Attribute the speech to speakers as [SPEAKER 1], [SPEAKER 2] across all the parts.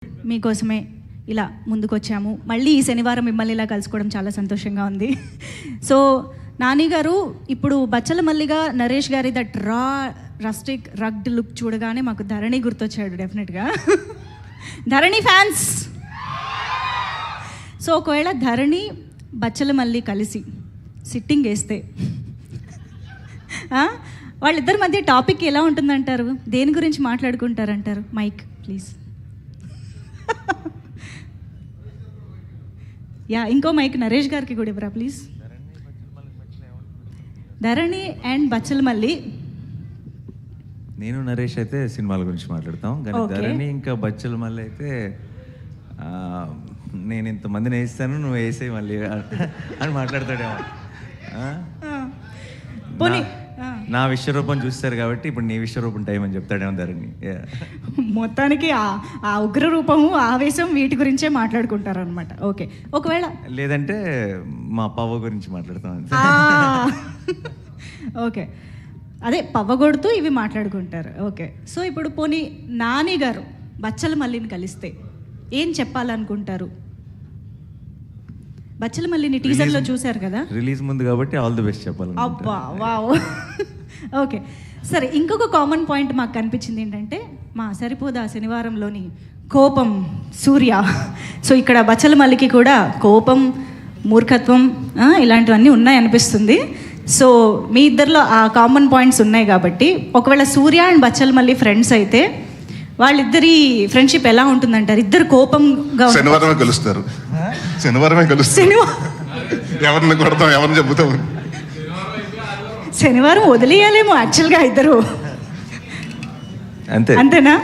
[SPEAKER 1] మీకోసమే ఇలా ముందుకొచ్చాము. మళ్ళీ ఈ శనివారం మిమ్మల్ని ఇలా కలుసుకోవడం చాలా సంతోషంగా ఉంది. సో నాని గారు, ఇప్పుడు బచ్చల మల్లిగా నరేష్ గారి దట్ రస్టిక్ రగ్డ్ లుక్ చూడగానే మాకు ధరణి గుర్తొచ్చాడు డెఫినెట్గా. ధరణి ఫ్యాన్స్. సో ఒకవేళ ధరణి బచ్చల మల్లి కలిసి సిట్టింగ్ వేస్తే వాళ్ళిద్దరి మధ్య టాపిక్ ఎలా ఉంటుందంటారు? దేని గురించి మాట్లాడుకుంటారంటారు? Mic please. యా, ఇంకో మైక్ నరేష్ గారికి కూడా ఇవ్వరా ప్లీజ్. ధరణి అండ్ బచ్చల మల్లి.
[SPEAKER 2] నేను నరేష్ అయితే సినిమాల గురించి మాట్లాడతాం, కానీ ధరణి ఇంకా బచ్చల మల్లి అయితే నేను ఇంతమందిని వేస్తాను, నువ్వు వేసే మళ్ళీ అని మాట్లాడతాడేమో. నా విశ్వరూపం చూస్తారు కాబట్టి ఇప్పుడు నీ విశ్వరూపం టైం అని చెప్తాడేమో ధరణి.
[SPEAKER 1] మొత్తానికి ఆ ఉగ్ర రూపము, ఆవేశం వీటి గురించే మాట్లాడుకుంటారు అనమాట. ఓకే, ఒకవేళ
[SPEAKER 2] లేదంటే మా పవ్వ గురించి మాట్లాడతాం.
[SPEAKER 1] ఓకే, అదే పవ్వగొడుతూ ఇవి మాట్లాడుకుంటారు. ఓకే, సో ఇప్పుడు పోనీ నాని గారు బచ్చల మల్లిని కలిస్తే ఏం చెప్పాలనుకుంటారు? బచ్చల మల్లిని టీజర్లో చూశారు కదా,
[SPEAKER 2] రిలీజ్ ముందు కాబట్టి ఆల్ ది బెస్ట్ చెప్పాలి.
[SPEAKER 1] అబ్బా వావ్. ఓకే సరే, ఇంకొక కామన్ పాయింట్ మాకు కనిపించింది ఏంటంటే మా సరిపోదా శనివారంలోని కోపం సూర్య. సో ఇక్కడ బచ్చల మల్లికి కూడా కోపం, మూర్ఖత్వం ఇలాంటివన్నీ ఉన్నాయనిపిస్తుంది. సో మీ ఇద్దరిలో ఆ కామన్ పాయింట్స్ ఉన్నాయి కాబట్టి ఒకవేళ సూర్య అండ్ బచ్చల మల్లి ఫ్రెండ్స్ అయితే వాళ్ళిద్దరి ఫ్రెండ్షిప్ ఎలా ఉంటుందంటారు? ఇద్దరు కోపంగా
[SPEAKER 3] శనివారమే కలుస్తారు. ఎవరిని కొడతాం, ఎవరిని చెబుతాం.
[SPEAKER 1] శనివారం వదిలేయాలేమో యాక్చువల్గా ఇద్దరు. అంతేనా?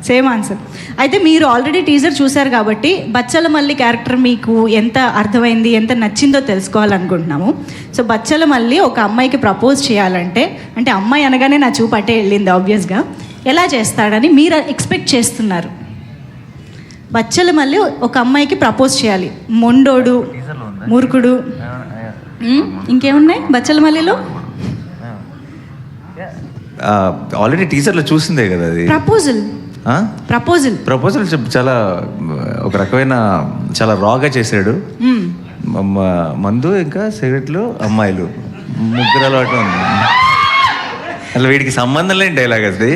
[SPEAKER 1] Same answer. అయితే మీరు ఆల్రెడీ టీజర్ చూశారు కాబట్టి బచ్చల మల్లి క్యారెక్టర్ మీకు ఎంత అర్థమైంది, ఎంత నచ్చిందో తెలుసుకోవాలనుకుంటున్నాము. సో బచ్చల మల్లి ఒక అమ్మాయికి ప్రపోజ్ చేయాలంటే, అంటే అమ్మాయి అనగానే నా చూపు అటే వెళ్ళింది ఆబ్వియస్గా, ఎలా చేస్తాడని మీరు ఎక్స్పెక్ట్ చేస్తున్నారు? బచ్చల మల్లి ఒక అమ్మాయికి ప్రపోజ్ చేయాలి, మొండోడు, మూర్ఖుడు, ఇంకేమున్నాయి బచ్చల మల్లిలో?
[SPEAKER 2] ఆల్రెడీ టీజర్లో చూసిందే కదా అది. ప్రపోజల్ చాలా ఒక రకమైన చాలా రాగా చేశాడు. మందు ఇంకా సిగరెట్లు, అమ్మాయిలు, ముగ్గురు అలవాటు ఉంది. అసలు వీడికి సంబంధం లేని డైలాగ్ అది.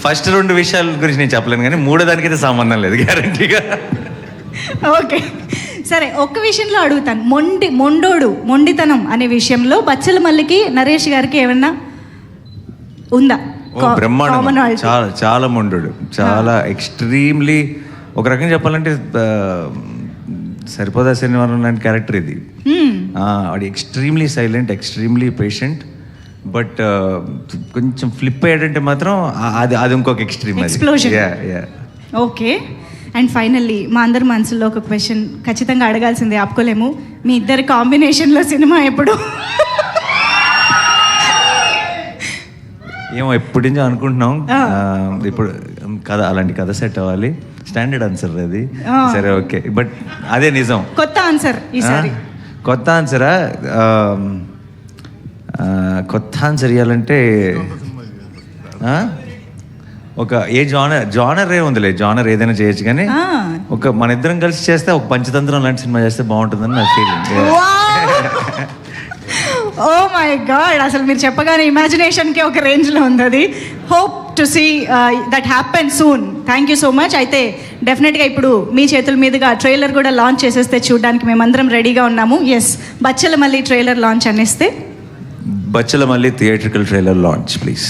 [SPEAKER 2] ఫస్ట్ 2 విషయాల గురించి నేను చెప్పలేను, కానీ 3వ దానికైతే సంబంధం లేదు గ్యారంటీగా.
[SPEAKER 1] ఓకే సరే, ఒక్క విషయంలో అడుగుతాను. మొండితనం అనే విషయంలో బచ్చల మల్లికి నరేష్ గారికి ఏమన్నా ఉందా?
[SPEAKER 2] బ్రహ్మాండం, చాలా చాలా మొండు, చాలా ఎక్స్ట్రీమ్లీ. ఒక రకంగా చెప్పాలంటే సరిపోదా శనివారం లాంటి క్యారెక్టర్ ఇది. వాడు extremely silent, extremely patient, but కొంచెం ఫ్లిప్ అయ్యాడంటే మాత్రం అది ఇంకొక extreme
[SPEAKER 1] explosion. Okay, and finally మా అందరి మనసులో ఒక క్వశ్చన్ ఖచ్చితంగా అడగాల్సిందే, ఆపుకోలేము. మీ ఇద్దరి కాంబినేషన్లో సినిమా ఎప్పుడు?
[SPEAKER 2] ఏమో ఎప్పటి నుంచో అనుకుంటున్నాం. ఇప్పుడు కథ, అలాంటి కథ సెట్ అవ్వాలి. స్టాండర్డ్ ఆన్సర్ అది. సరే ఓకే, బట్ అదే నిజం.
[SPEAKER 1] కొత్త ఆన్సర్ ఈసారి.
[SPEAKER 2] కొత్త ఆన్సరా? కొత్త ఆన్సర్ ఇవ్వాలంటే ఒక జానర్ ఉందిలే, జానర్ ఏదైనా చేయొచ్చు, కానీ ఒక మన ఇద్దరం కలిసి చేస్తే ఒక పంచతంత్రం లాంటి సినిమా చేస్తే బాగుంటుందని నా ఫీలింగ్.
[SPEAKER 1] ఓ మై గాడ్, అసలు మీరు చెప్పగానే ఇమాజినేషన్కి ఒక రేంజ్లో ఉంది అది. Hope to see that happen soon. Thank you so much. అయితే డెఫినెట్గా ఇప్పుడు మీ చేతుల మీదుగా ట్రైలర్ కూడా లాంచ్ చేసేస్తే చూడడానికి మేమందరం రెడీగా ఉన్నాము. Yes, Bachala Malli trailer launch అనేస్తే
[SPEAKER 2] Bachala Malli theatrical trailer launch please.